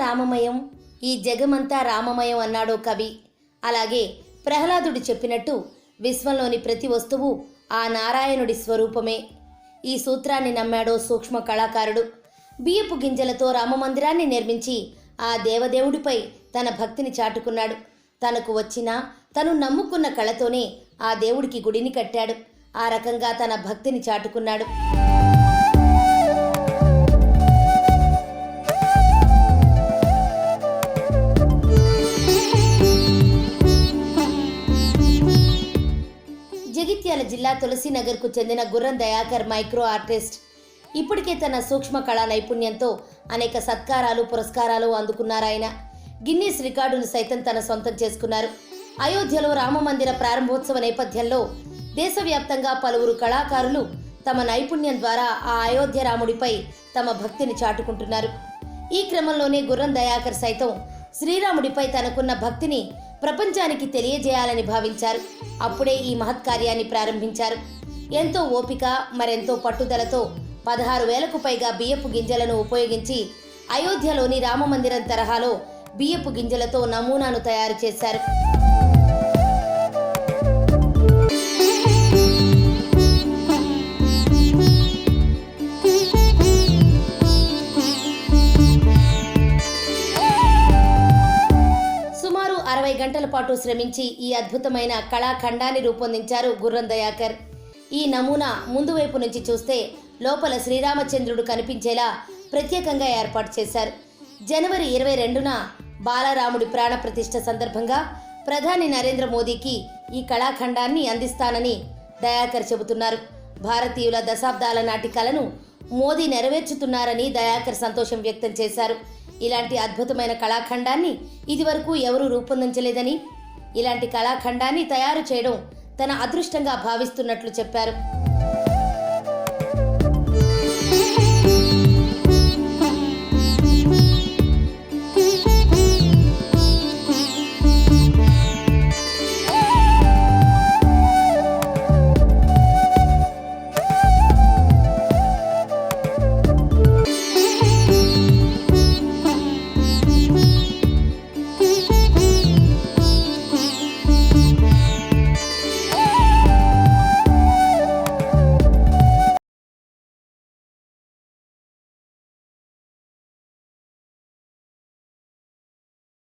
రామమయం, ఈ జగమంతా రామమయం అన్నాడో కవి. అలాగే ప్రహ్లాదుడు చెప్పినట్టు విశ్వంలోని ప్రతి వస్తువు ఆ నారాయణుడి స్వరూపమే. ఈ సూత్రాన్ని నమ్మాడో సూక్ష్మ కళాకారుడు. బియ్యపు గింజలతో రామమందిరాన్ని నిర్మించి ఆ దేవదేవుడిపై తన భక్తిని చాటుకున్నాడు. తనకు వచ్చిన, తను నమ్ముకున్న కళతోనే ఆ దేవుడికి గుడిని కట్టాడు. ఆ రకంగా తన భక్తిని చాటుకున్నాడు. జగిత్యాల జిల్లా తులసీనగర్కు చెందిన గుర్రం దయాకర్ మైక్రో ఆర్టిస్ట్. ఇప్పటికే తన సూక్ష్మ కళా నైపుణ్యంతో అనేక సత్కారాలు, పురస్కారాలు అందుకున్నారాయన. గిన్నీస్ రికార్డును సైతం తన సొంతం చేసుకున్నారు. అయోధ్యలో రామమందిర ప్రారంభోత్సవ నేపథ్యంలో దేశవ్యాప్తంగా పలువురు కళాకారులు తమ నైపుణ్యం ద్వారా ఆ అయోధ్య రాముడిపై తమ భక్తిని చాటుకుంటున్నారు. ఈ క్రమంలోనే గుర్రం దయాకర్ సైతం శ్రీరాముడిపై తనకున్న భక్తిని ప్రపంచానికి తెలియజేయాలని భావించారు. అప్పుడే ఈ మహత్కార్యాన్ని ప్రారంభించారు. ఎంతో ఓపిక, మరెంతో పట్టుదలతో 16,000కు పైగా బియ్యపు గింజలను ఉపయోగించి అయోధ్యలోని రామమందిరం తరహాలో బియ్యపు గింజలతో నమూనాను తయారు చేశారు. సుమారు 60 గంటల పాటు శ్రమించి ఈ అద్భుతమైన కళాఖండాన్ని రూపొందించారు గుర్రం దయాకర్. ఈ నమూనా ముందు వైపు నుంచి చూస్తే లోపల శ్రీరామచంద్రుడు కనిపించేలా ప్రత్యేకంగా ఏర్పాటు చేశారు. జనవరి 22న బాలరాముడి ప్రాణప్రతిష్ఠ సందర్భంగా ప్రధాని నరేంద్ర మోదీకి ఈ కళాఖండాన్ని అందిస్తానని దయాకర్ చెబుతున్నారు. భారతీయుల దశాబ్దాల నాటి కలను మోదీ నెరవేర్చుతున్నారని దయాకర్ సంతోషం వ్యక్తం చేశారు. ఇలాంటి అద్భుతమైన కళాఖండాన్ని ఇదివరకు ఎవరూ రూపొందించలేదని, ఇలాంటి కళాఖండాన్ని తయారు చేయడం తన అదృష్టంగా భావిస్తున్నట్లు చెప్పారు.